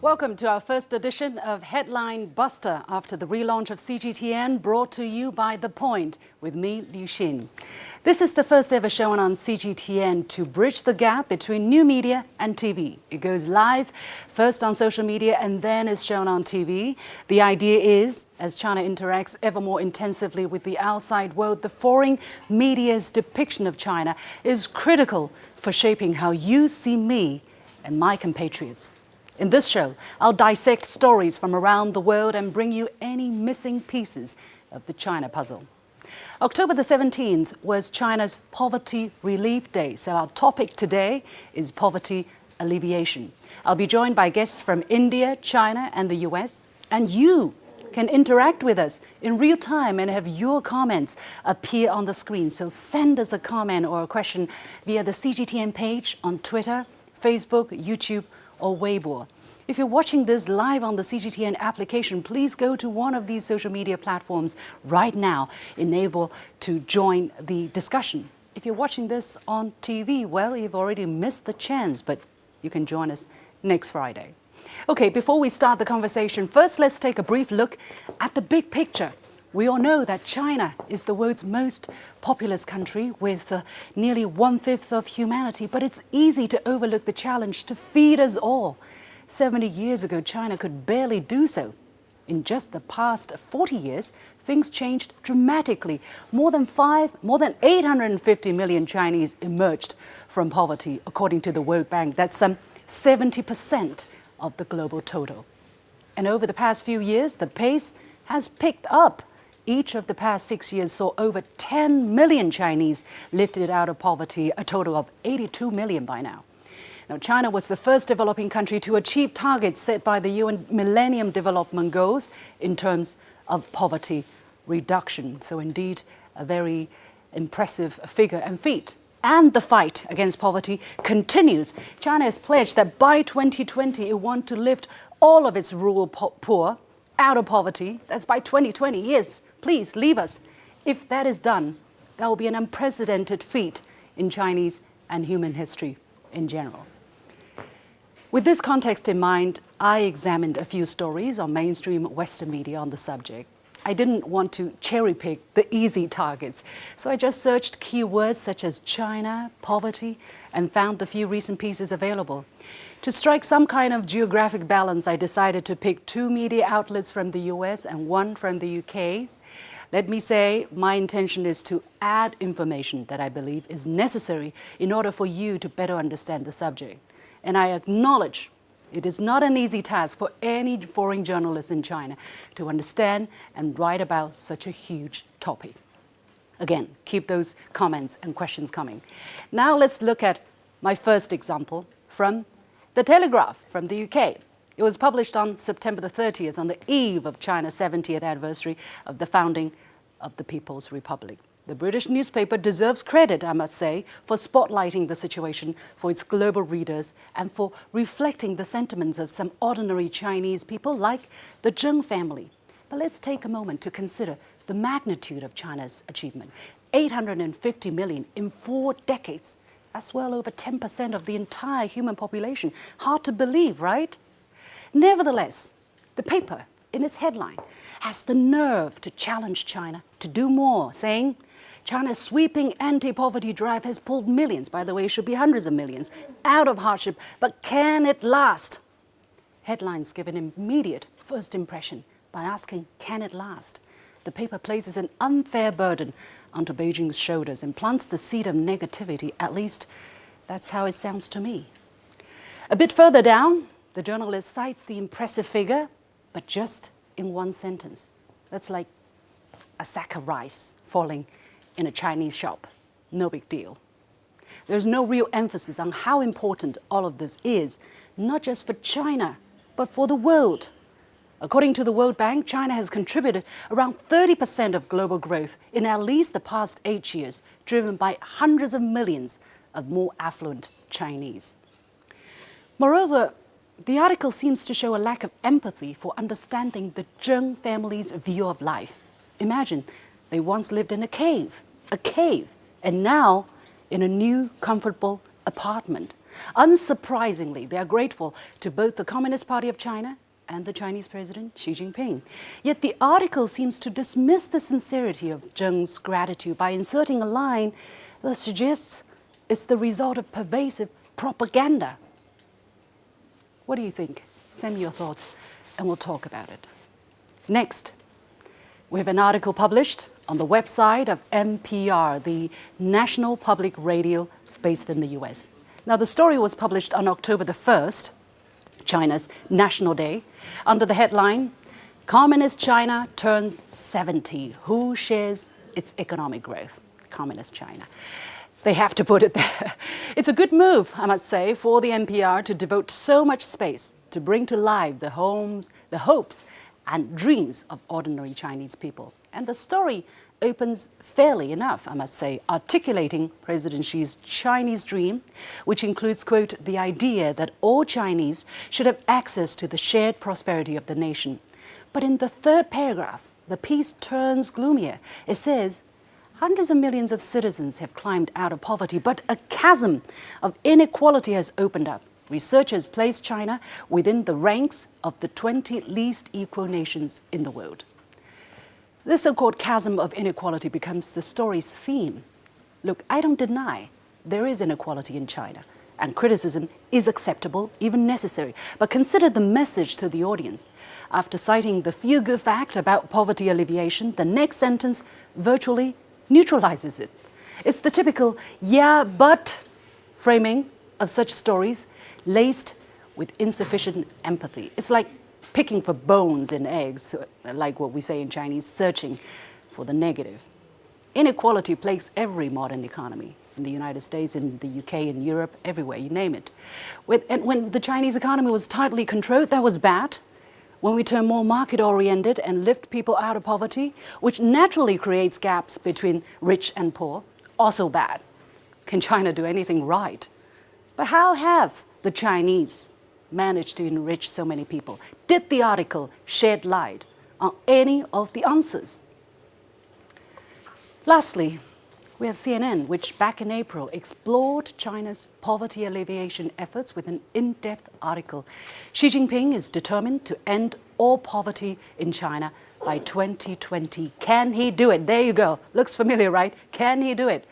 Welcome to our first edition of Headline Buster after the relaunch of CGTN, brought to you by The Point with me, Liu Xin. This is the first ever show on CGTN to bridge the gap between new media and TV. It goes live first on social media and then is shown on TV. The idea is, as China interacts ever more intensively with the outside world, the foreign media's depiction of China is critical for shaping how you see me and my compatriots. In this show, I'll dissect stories from around the world and bring you any missing pieces of the China puzzle. October the 17th was China's Poverty Relief Day, so our topic today is poverty alleviation. I'll be joined by guests from India, China, and the US, and you can interact with us in real time and have your comments appear on the screen. So send us a comment or a question via the CGTN page on Twitter, Facebook, YouTube, or Weibo. If you're watching this live on the CGTN application, please go to one of these social media platforms right now, enable to join the discussion. If you're watching this on TV, well, you've already missed the chance, but you can join us next Friday. Okay, before we start the conversation, first let's take a brief look at the big picture. We all know that China is the world's most populous country with nearly 1/5 of humanity, but it's easy to overlook the challenge to feed us all. 70 years ago, China could barely do so. In just the past 40 years, things changed dramatically. More than 850 million Chinese emerged from poverty, according to the World Bank. That's some 70% of the global total. And over the past few years, the pace has picked up. Each of the past 6 years saw over 10 million Chinese lifted out of poverty, a total of 82 million by now. Now, China was the first developing country to achieve targets set by the UN Millennium Development Goals in terms of poverty reduction. So indeed, a very impressive figure and feat. And the fight against poverty continues. China has pledged that by 2020, it wants to lift all of its rural poor out of poverty. That's by 2020. Yes, please leave us. If that is done, that will be an unprecedented feat in Chinese and human history in general. With this context in mind, I examined a few stories on mainstream Western media on the subject. I didn't want to cherry pick the easy targets, so I just searched keywords such as China, poverty, and found the few recent pieces available. To strike some kind of geographic balance, I decided to pick 2 media outlets from the US and 1 from the UK. Let me say, my intention is to add information that I believe is necessary in order for you to better understand the subject. And I acknowledge it is not an easy task for any foreign journalist in China to understand and write about such a huge topic. Again, keep those comments and questions coming. Now let's look at my first example from The Telegraph from the UK. It was published on September the 30th, on the eve of China's 70th anniversary of the founding of the People's Republic. The British newspaper deserves credit, I must say, for spotlighting the situation for its global readers and for reflecting the sentiments of some ordinary Chinese people like the Zheng family. But let's take a moment to consider the magnitude of China's achievement. 850 million in 4 decades. That's well over 10% of the entire human population. Hard to believe, right? Nevertheless, the paper, in its headline, has the nerve to challenge China to do more, saying, China's sweeping anti-poverty drive has pulled millions, by the way, it should be hundreds of millions, out of hardship, but can it last? Headlines give an immediate first impression by asking, can it last? The paper places an unfair burden onto Beijing's shoulders and plants the seed of negativity. At least, that's how it sounds to me. A bit further down, the journalist cites the impressive figure, but just in one sentence. That's like a sack of rice falling in a Chinese shop. No big deal. There's no real emphasis on how important all of this is, not just for China, but for the world. According to the World Bank, China has contributed around 30% of global growth in at least the past 8 years, driven by hundreds of millions of more affluent Chinese. Moreover, the article seems to show a lack of empathy for understanding the Zheng family's view of life. Imagine, they once lived in a cave, and now in a new, comfortable apartment. Unsurprisingly, they are grateful to both the Communist Party of China and the Chinese President Xi Jinping. Yet the article seems to dismiss the sincerity of Zheng's gratitude by inserting a line that suggests it's the result of pervasive propaganda. What do you think? Send me your thoughts and we'll talk about it. Next, we have an article published on the website of NPR, the National Public Radio based in the US. Now, the story was published on October the 1st, China's National Day, under the headline, Communist China turns 70. Who shares its economic growth? Communist China. They have to put it there. It's a good move, I must say, for the NPR to devote so much space to bring to life the hopes and dreams of ordinary Chinese people. And the story opens fairly enough, I must say, articulating President Xi's Chinese dream, which includes, quote, the idea that all Chinese should have access to the shared prosperity of the nation. But in the third paragraph, the piece turns gloomier. It says, hundreds of millions of citizens have climbed out of poverty, but a chasm of inequality has opened up. Researchers place China within the ranks of the 20 least equal nations in the world. This so-called chasm of inequality becomes the story's theme. Look, I don't deny there is inequality in China, and criticism is acceptable, even necessary. But consider the message to the audience. After citing the feel-good fact about poverty alleviation, the next sentence virtually neutralizes it. It's the typical yeah, but framing of such stories laced with insufficient empathy. It's like picking for bones in eggs, like what we say in Chinese, searching for the negative. Inequality plagues every modern economy, in the United States, in the UK, in Europe, everywhere, you name it. When the Chinese economy was tightly controlled, that was bad. When we turn more market-oriented and lift people out of poverty, which naturally creates gaps between rich and poor, also bad. Can China do anything right? But how have the Chinese managed to enrich so many people? Did the article shed light on any of the answers? Lastly, we have CNN, which back in April explored China's poverty alleviation efforts with an in-depth article. Xi Jinping is determined to end all poverty in China by 2020. Can he do it? There you go. Looks familiar, right? Can he do it?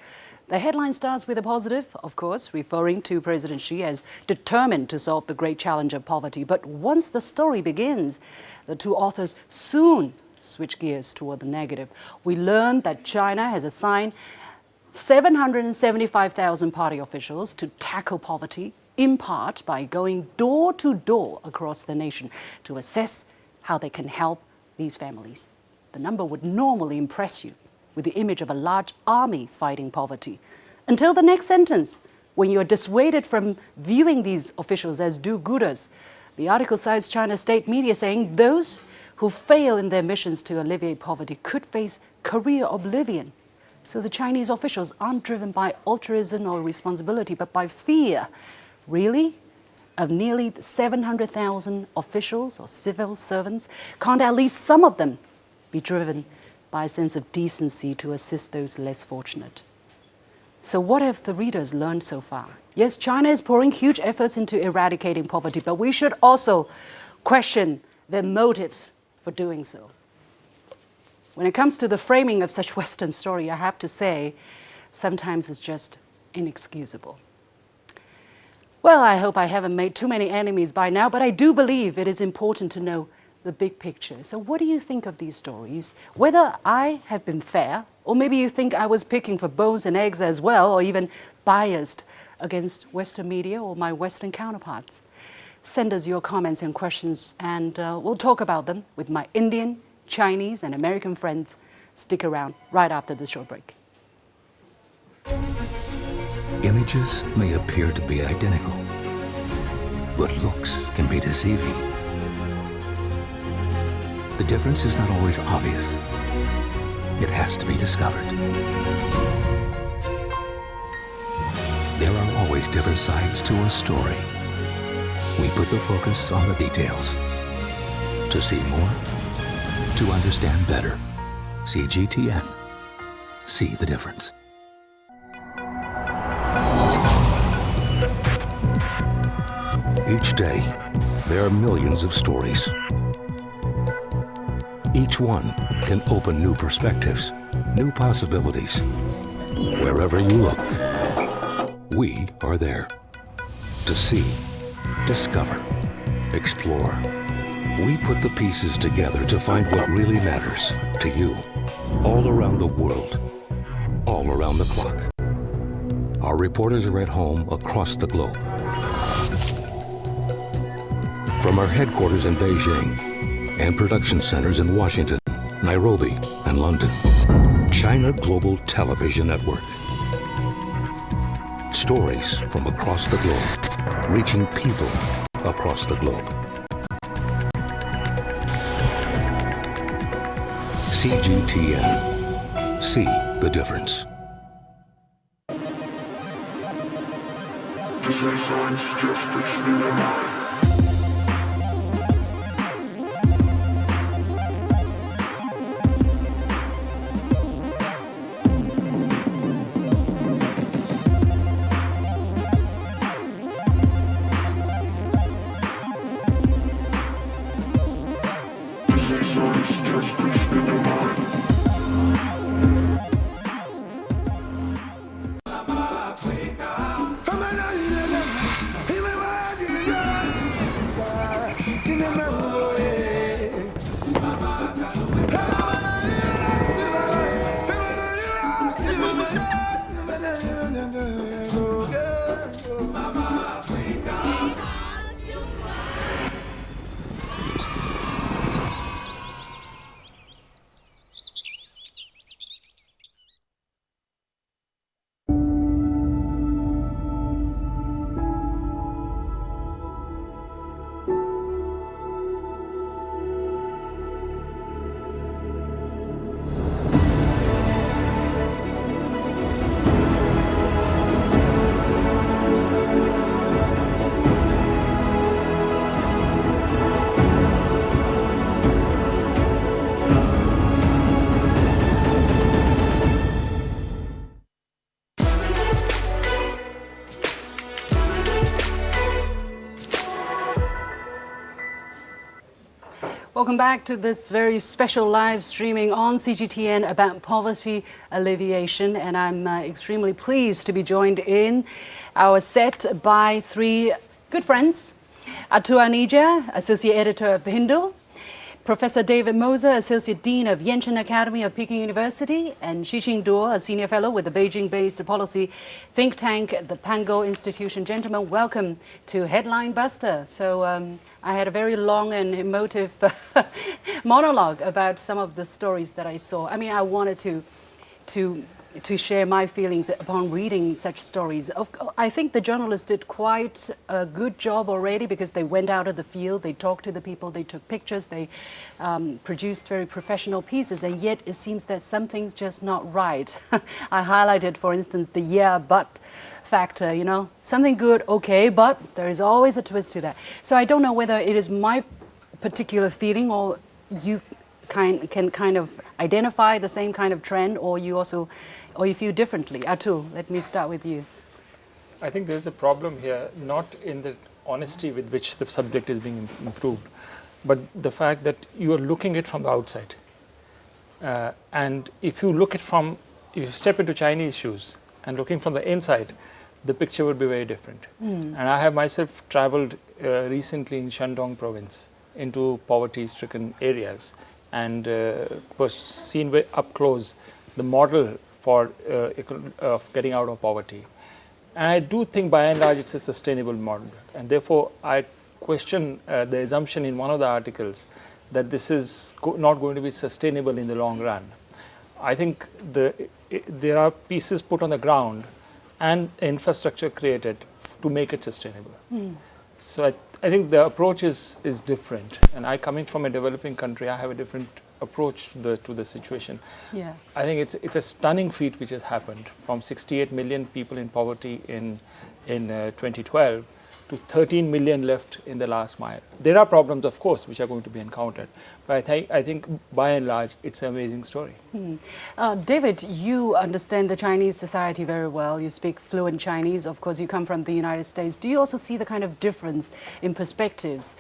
The headline starts with a positive, of course, referring to President Xi as determined to solve the great challenge of poverty. But once the story begins, the two authors soon switch gears toward the negative. We learn that China has assigned 775,000 party officials to tackle poverty, in part by going door to door across the nation to assess how they can help these families. The number would normally impress you, with the image of a large army fighting poverty. Until the next sentence, when you are dissuaded from viewing these officials as do-gooders. The article cites China's state media saying those who fail in their missions to alleviate poverty could face career oblivion. So the Chinese officials aren't driven by altruism or responsibility, but by fear. Really? Of nearly 700,000 officials or civil servants, can't at least some of them be driven by a sense of decency to assist those less fortunate? So what have the readers learned so far? Yes, China is pouring huge efforts into eradicating poverty, but we should also question their motives for doing so. When it comes to the framing of such Western story, I have to say, sometimes it's just inexcusable. Well, I hope I haven't made too many enemies by now, but I do believe it is important to know the big picture. So what do you think of these stories? Whether I have been fair, or maybe you think I was picking for bones and eggs as well, or even biased against Western media or my Western counterparts. Send us your comments and questions, and we'll talk about them with my Indian, Chinese, and American friends. Stick around right after this short break. Images may appear to be identical, but looks can be deceiving. The difference is not always obvious. It has to be discovered. There are always different sides to a story. We put the focus on the details. To see more, to understand better. CGTN. See the difference. Each day, there are millions of stories. Each one can open new perspectives, new possibilities. Wherever you look, we are there. To see, discover, explore. We put the pieces together to find what really matters to you, all around the world, all around the clock. Our reporters are at home across the globe. From our headquarters in Beijing and production centers in Washington, Nairobi, and London, China Global Television Network. Stories from across the globe, reaching people across the globe. CGTN. See the difference. Welcome back to this very special live streaming on CGTN about poverty alleviation, and I'm extremely pleased to be joined in our set by three good friends. Atul Anija, Associate Editor of The Hindu, Professor David Moser, Associate Dean of Yenchun Academy of Peking University, and Xixing Duo, a Senior Fellow with the Beijing-based policy think tank, the Pango Institution. Gentlemen, welcome to Headline Buster. So I had a very long and emotive monologue about some of the stories that I saw. I mean, I wanted to share my feelings upon reading such stories. I think the journalists did quite a good job already because they went out of the field, they talked to the people, they took pictures, they produced very professional pieces, and yet it seems that something's just not right. I highlighted, for instance, the yeah, but factor, you know, something good, okay, but there is always a twist to that. So I don't know whether it is my particular feeling or you can kind of identify the same kind of trend, or you feel differently. Atul, let me start with you. I think there's a problem here, not in the honesty with which the subject is being improved, but the fact that you are looking at it from the outside. And if you step into Chinese shoes and looking from the inside, the picture would be very different. And I have myself traveled recently in Shandong province into poverty-stricken areas, and was seen very up close the model for getting out of poverty. And I do think by and large it's a sustainable model, and therefore I question the assumption in one of the articles that this is not going to be sustainable in the long run. I think there are pieces put on the ground and infrastructure created to make it sustainable. So I think the approach is different, and I, coming from a developing country, I have a different approach to the situation. Yeah. I think it's a stunning feat which has happened from 68 million people in poverty in 2012 to 13 million left in the last mile. There are problems, of course, which are going to be encountered, but I think by and large, it's an amazing story. David, you understand the Chinese society very well. You speak fluent Chinese. Of course, you come from the United States. Do you also see the kind of difference in perspectives,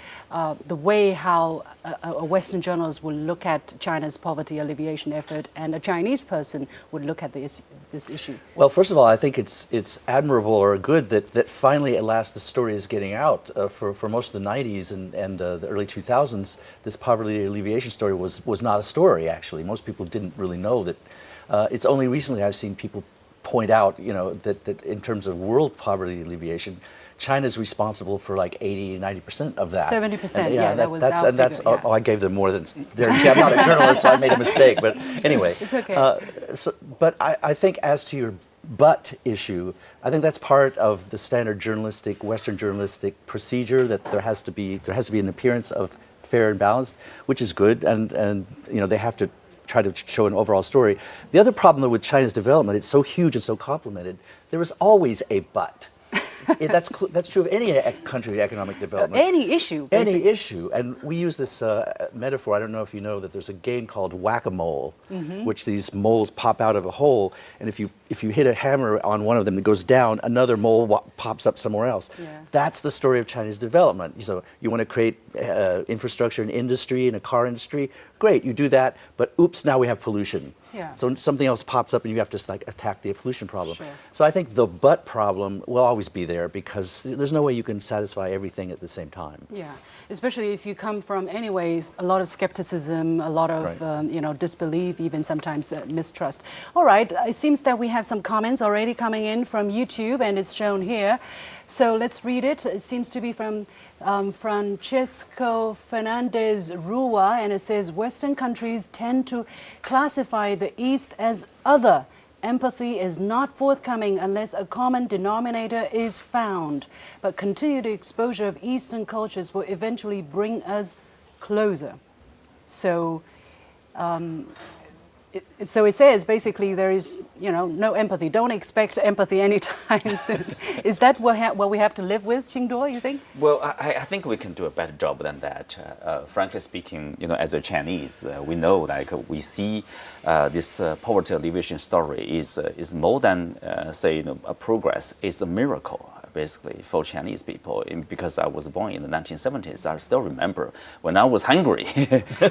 the way how a Western journalist will look at China's poverty alleviation effort and a Chinese person would look at this issue? Well, first of all, I think it's admirable or good that finally at last the story is getting out. For most of the 90s and the early 2000s, this poverty alleviation story was not a story, actually. Most people didn't really know that. It's only recently I've seen people point out, that in terms of world poverty alleviation, China's responsible for like 80-90% of that. 70%, and, that was our figure, yeah. Oh, I gave them more than. I'm not a journalist, so I made a mistake. But anyway, it's okay. But I think as to your but issue, I think that's part of the standard Western journalistic procedure, that there has to be an appearance of fair and balanced, which is good, and they have to try to show an overall story. The other problem though with China's development, it's so huge and so complicated, there is always a but. That's true of any country economic development. Any issue, basically. Any issue. And we use this metaphor, I don't know if you know, that there's a game called whack-a-mole, which these moles pop out of a hole, and if you hit a hammer on one of them, it goes down, another mole pops up somewhere else. Yeah. That's the story of China's development. So you want to create infrastructure and industry and a car industry, great, you do that, but oops, now we have pollution. Yeah. So something else pops up and you have to attack the pollution problem. Sure. So I think the but problem will always be there because there's no way you can satisfy everything at the same time. Yeah, especially if you come from anyways, a lot of skepticism, a lot of Right. disbelief, even sometimes mistrust. All right, it seems that we have some comments already coming in from YouTube and it's shown here. So let's read it. It seems to be from Francesco Fernandez Rua, and it says, Western countries tend to classify the East as other. Empathy is not forthcoming unless a common denominator is found. But continued exposure of Eastern cultures will eventually bring us closer. So, so it says basically there is, no empathy. Don't expect empathy anytime soon. Is that what we have to live with, Qingduo, you think? Well, I think we can do a better job than that. Frankly speaking, as a Chinese, we know, we see this poverty alleviation story is more than, a progress. It's a miracle, basically, for Chinese people. Because I was born in the 1970s, I still remember when I was hungry,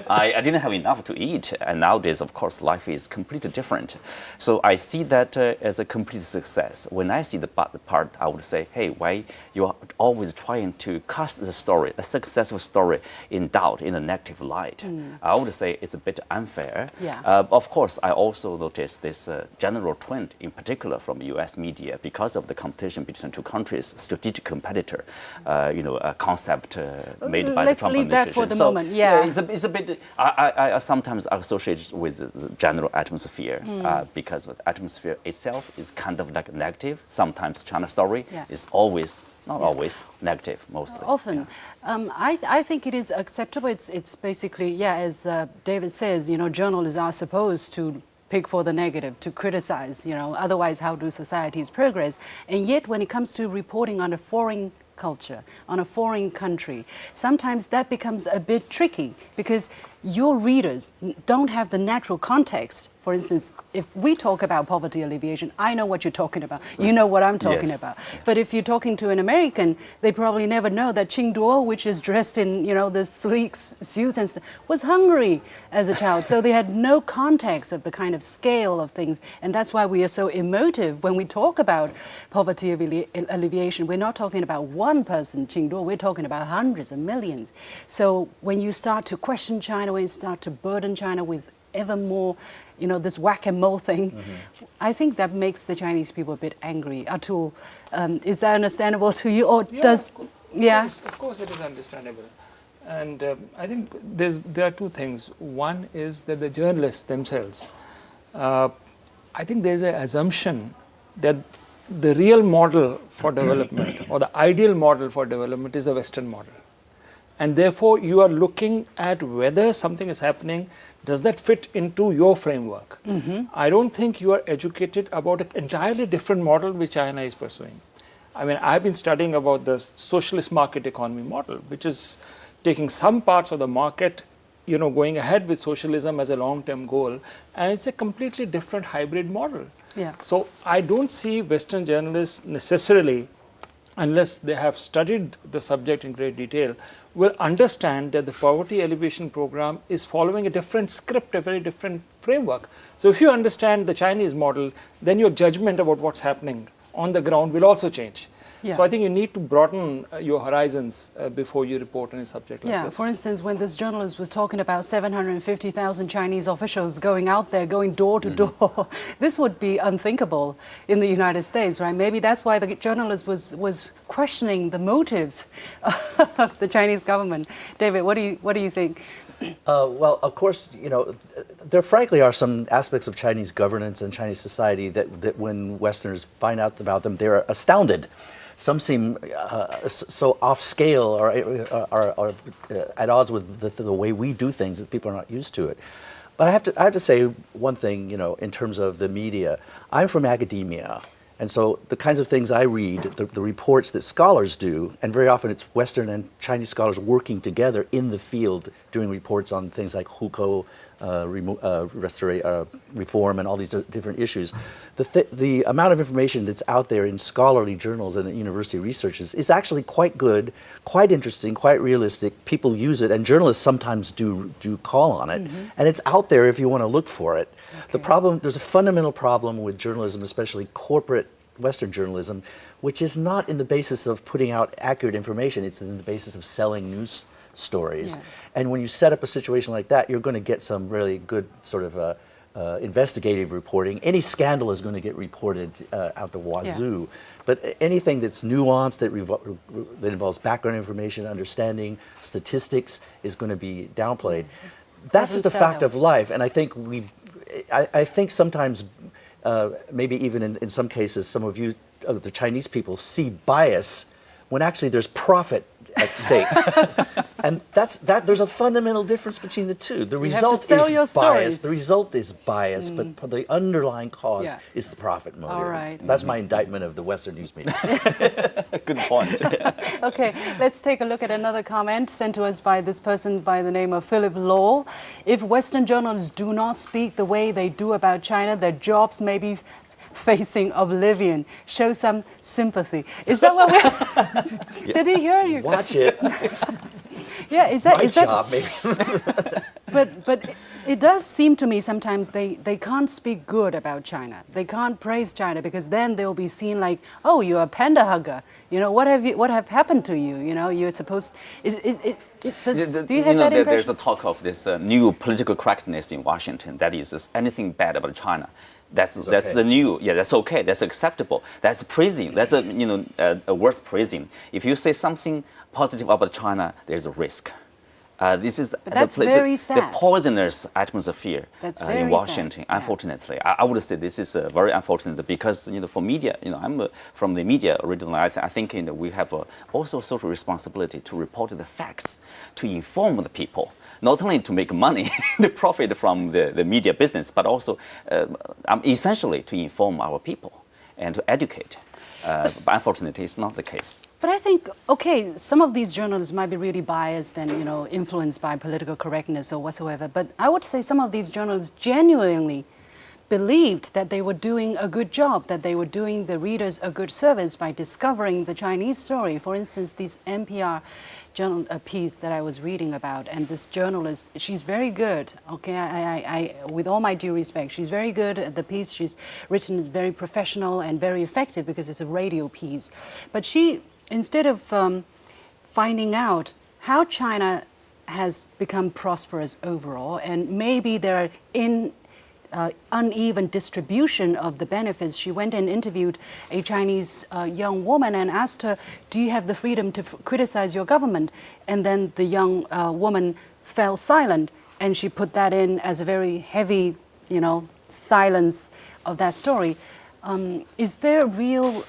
I didn't have enough to eat. And nowadays, of course, life is completely different. So I see that as a complete success. When I see the but part, I would say, hey, why you are always trying to cast the story, a successful story, in doubt, in a negative light? I would say it's a bit unfair. Yeah. Of course, I also noticed this general trend, in particular from US media, because of the competition between two countries. Strategic competitor, a concept made by the Trump administration. Let's leave that for the moment. Yeah, it's a bit. I sometimes associate with the general atmosphere because the atmosphere itself is kind of like negative. Sometimes China story is always. Not always, negative, mostly. Often. Yeah. I think it is acceptable. It's basically, as David says, journalists are supposed to pick for the negative, to criticize, otherwise how do societies progress? And yet when it comes to reporting on a foreign culture, on a foreign country, sometimes that becomes a bit tricky because your readers don't have the natural context. For instance, if we talk about poverty alleviation, I know what you're talking about. You know what I'm talking about. But if you're talking to an American, they probably never know that Qingduo, which is dressed in, the sleek suits and stuff, was hungry as a child. So they had no context of the kind of scale of things. And that's why we are so emotive when we talk about poverty alleviation. We're not talking about one person, Qingduo. We're talking about hundreds of millions. So when you start to question China, when you start to burden China with ever more, this whack-a-mole thing, I think that makes the Chinese people a bit angry. Atul, is that understandable to you, or Of course, it is understandable, and I think there are two things. One is that the journalists themselves, I think there's an assumption that the real model for development or the ideal model for development is the Western model. And therefore, you are looking at whether something is happening, does that fit into your framework? I don't think you are educated about an entirely different model which China is pursuing. I mean, I've been studying about the socialist market economy model, which is taking some parts of the market, going ahead with socialism as a long-term goal, and it's a completely different hybrid model. Yeah. So I don't see Western journalists necessarily, unless they have studied the subject in great detail, will understand that the poverty alleviation program is following a different script, a very different framework. So if you understand the Chinese model, then your judgment about what's happening on the ground will also change. Yeah. So I think you need to broaden your horizons before you report on a subject like Yeah, this. for instance, when this journalist was talking about 750,000 Chinese officials going out there, going door to door, this would be unthinkable in the United States, right? Maybe that's why the journalist was questioning the motives of the Chinese government. David, what do you think? Well, of course, there frankly are some aspects of Chinese governance and Chinese society that when Westerners find out about them, they're astounded. Some seem so off scale or are at odds with the way we do things that people are not used to it. But I have to say one thing, in terms of the media. I'm from academia. And so the kinds of things I read, the reports that scholars do, and very often it's Western and Chinese scholars working together in the field doing reports on things like hukou, reform, and all these different issues. The amount of information that's out there in scholarly journals and university researches is actually quite good, quite interesting, quite realistic. People use it, and journalists sometimes do call on it. And it's out there if you want to look for it. Okay. There's a fundamental problem with journalism, especially corporate Western journalism, which is not in the basis of putting out accurate information, it's in the basis of selling news stories. Yeah. And when you set up a situation like that, you're going to get some really good sort of investigative reporting. Any scandal is going to get reported out the wazoo. Yeah. But anything that's nuanced, that involves background information, understanding, statistics, is going to be downplayed. That's just a fact of life. And I think I think sometimes, maybe even in some cases, some of you, the Chinese people, see bias when actually there's profit at stake. And there's a fundamental difference between the two. The result is bias. The result is bias, but the underlying cause is the profit motive. All right. That's my indictment of the Western news media. Good point. Okay, let's take a look at another comment sent to us by this person by the name of Philip Law. If Western journalists do not speak the way they do about China, their jobs may be facing oblivion. Show some sympathy. Is that what we... Did he hear you? Watch it. Yeah, is that... My job, maybe. But it does seem to me sometimes they can't speak good about China. They can't praise China because then they'll be seen like, oh, you're a panda hugger. What have happened to you? You're supposed... do you have that impression? There's a talk of this new political correctness in Washington. That is anything bad about China. That's the new, that's okay, that's acceptable, that's praising, that's worth praising. If you say something positive about China, there's a risk. This is very sad. The poisonous atmosphere in Washington. Sad. Unfortunately, I would say this is very unfortunate because for media, I'm from the media originally. I think we have also social responsibility to report the facts, to inform the people. Not only to make money, to profit from the media business, but also essentially to inform our people and to educate. But unfortunately, it's not the case. But I think, okay, some of these journalists might be really biased and influenced by political correctness or whatsoever. But I would say some of these journalists genuinely believed that they were doing a good job, that they were doing the readers a good service by discovering the Chinese story. For instance, this NPR piece that I was reading about, and this journalist, she's very good, okay, I with all my due respect, she's very good at the piece. She's written very professional and very effective because it's a radio piece. But she, instead of finding out how China has become prosperous overall, and maybe there are uneven distribution of the benefits, she went and interviewed a Chinese young woman and asked her, do you have the freedom to criticize your government? And then the young woman fell silent, and she put that in as a very heavy, silence of that story. Is there real,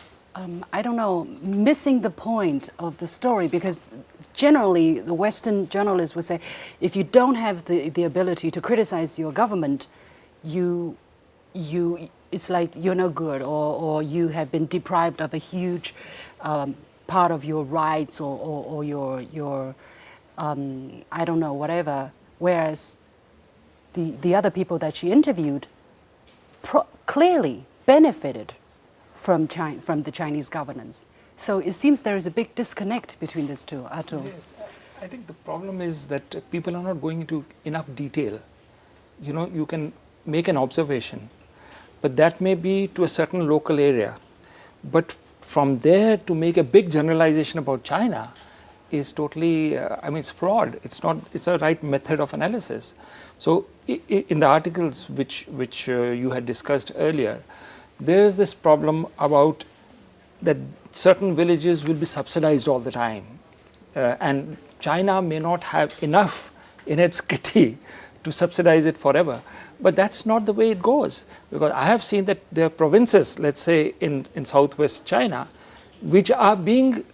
I don't know, missing the point of the story? Because generally, the Western journalists would say, if you don't have the ability to criticize your government, it's like you're no good, or you have been deprived of a huge part of your rights, or your I don't know, whatever. Whereas the other people that she interviewed clearly benefited from the Chinese governance. So it seems there is a big disconnect between these two, Atul. Yes, I think the problem is that people are not going into enough detail. You know, you can make an observation, but that may be to a certain local area. But from there to make a big generalization about China is totally, I mean, it's flawed. It's a right method of analysis. So in the articles which you had discussed earlier, there is this problem about that certain villages will be subsidized all the time. And China may not have enough in its kitty to subsidize it forever. But that's not the way it goes. Because I have seen that there are provinces, let's say in southwest China, which are being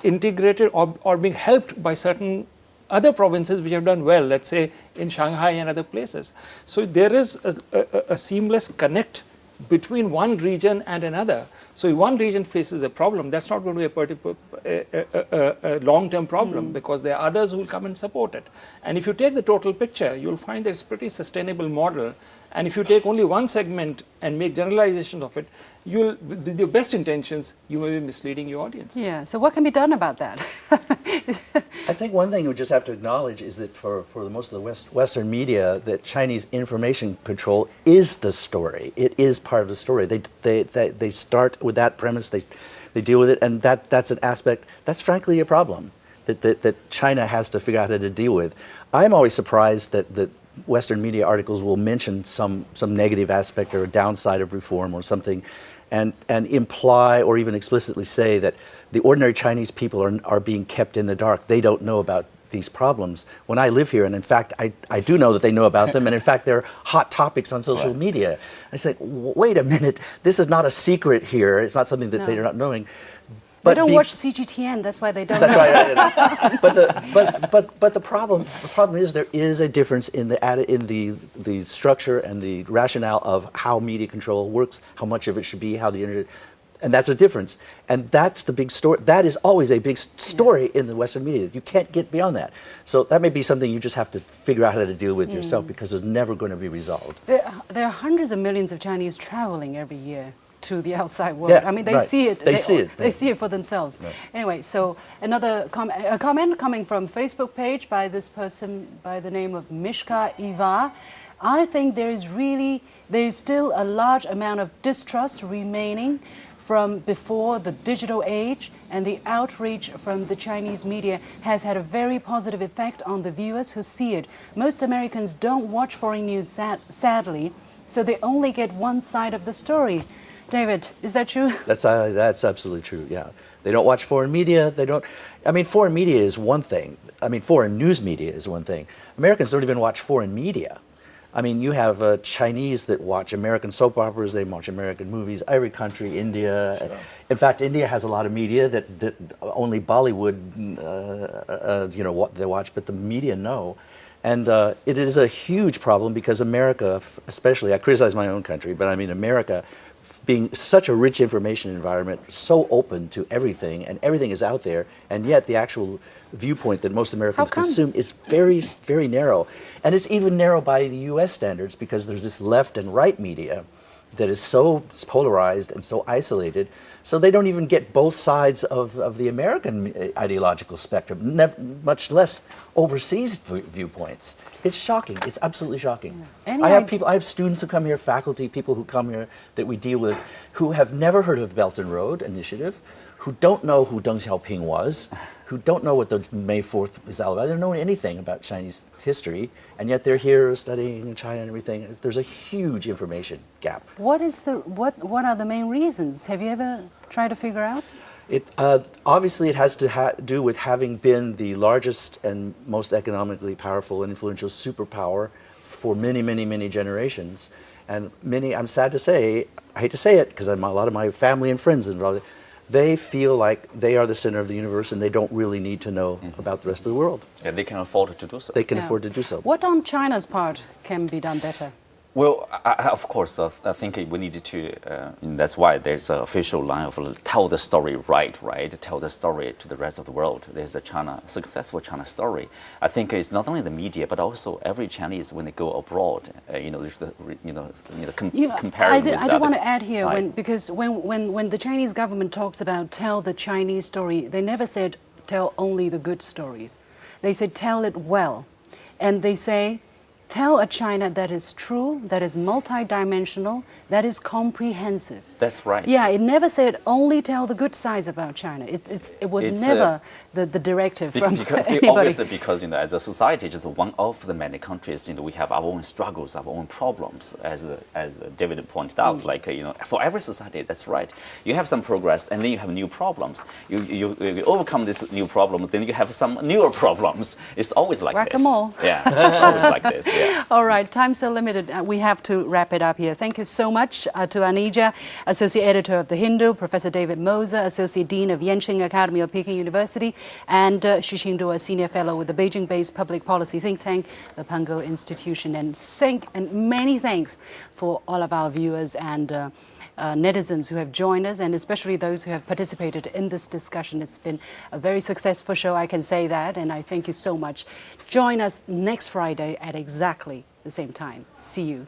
integrated or being helped by certain other provinces which have done well, let's say in Shanghai and other places. So there is a seamless connect between one region and another. So if one region faces a problem, that's not going to be a long-term problem, because there are others who will come and support it. And if you take the total picture, you'll find that it's a pretty sustainable model. And if you take only one segment and make generalizations of it, with your best intentions, you may be misleading your audience. Yeah, so what can be done about that? I think one thing we just have to acknowledge is that for the most of the Western media, that Chinese information control is the story. It is part of the story. They start with that premise. They deal with it, and that's an aspect that's frankly a problem that China has to figure out how to deal with. I'm always surprised that Western media articles will mention some negative aspect or a downside of reform or something, and imply or even explicitly say that the ordinary Chinese people are being kept in the dark. They don't know about these problems. When I live here, and in fact, I do know that they know about them, and in fact, they're hot topics on social media. I say, wait a minute, this is not a secret here. It's not something that they're not knowing. But they don't watch CGTN, that's why they don't that's know. Right. But the problem is there is a difference in the structure and the rationale of how media control works, how much of it should be, how the internet, and that's a difference. And that's the big story. That is always a big story in the Western media. You can't get beyond that. So that may be something you just have to figure out how to deal with yourself, because it's never going to be resolved. There are hundreds of millions of Chinese traveling every year to the outside world. Yeah, I mean, they see it. They see it. They see it for themselves. Right. Anyway, so a comment coming from Facebook page by this person by the name of Mishka Iva. I think there is still a large amount of distrust remaining from before the digital age, and the outreach from the Chinese media has had a very positive effect on the viewers who see it. Most Americans don't watch foreign news, sadly, so they only get one side of the story. David, is that true? That's absolutely true, yeah. They don't watch foreign media. I mean, foreign media is one thing. I mean, foreign news media is one thing. Americans don't even watch foreign media. I mean, you have Chinese that watch American soap operas, they watch American movies, every country, India. Sure. In fact, India has a lot of media that only Bollywood, they watch, but the media know. And it is a huge problem because America, especially, I criticize my own country, but I mean America, being such a rich information environment, so open to everything, and everything is out there, and yet the actual viewpoint that most Americans consume is very, very narrow. And it's even narrow by the US standards, because there's this left and right media that is so polarized and so isolated, so they don't even get both sides of the American ideological spectrum, much less overseas viewpoints. It's shocking. It's absolutely shocking. I have students who come here, faculty, people who come here that we deal with, who have never heard of Belt and Road Initiative, who don't know who Deng Xiaoping was, who don't know what the May 4th is all about. They don't know anything about Chinese history, and yet they're here studying China and everything. There's a huge information gap. What are the main reasons? Have you ever tried to figure out? Obviously, it has to do with having been the largest and most economically powerful and influential superpower for many, many, many generations. And many, I'm sad to say, I hate to say it, because a lot of my family and friends involved, they feel like they are the center of the universe and they don't really need to know about the rest of the world. And they can afford to do so. They can afford to do so. What on China's part can be done better? Well, of course, I think we need to, and that's why there's an official line of tell the story right? Tell the story to the rest of the world. There's a successful China story. I think it's not only the media, but also every Chinese when they go abroad, comparing with I do want to add here, side. because when the Chinese government talks about tell the Chinese story, they never said tell only the good stories. They said tell it well. And they say tell a China that is true, that is multidimensional, that is comprehensive. That's right. Yeah, it never said only tell the good sides about China. It was never the directive from anybody. Obviously, because as a society, just one of the many countries, we have our own struggles, our own problems, as David pointed out. For every society, that's right. You have some progress, and then you have new problems. You overcome these new problems, then you have some newer problems. It's always like this. Whack-a-mole. Yeah, it's always like this. Yeah. All right, time's so limited. We have to wrap it up here. Thank you so much to Anija, Associate Editor of The Hindu, Professor David Moser, Associate Dean of Yenching Academy of Peking University, and Xu Xingduo, a Senior Fellow with the Beijing-based public policy think tank, the Pango Institution. And many thanks for all of our viewers and netizens who have joined us, and especially those who have participated in this discussion. It's been a very successful show, I can say that, and I thank you so much. Join us next Friday at exactly the same time. See you.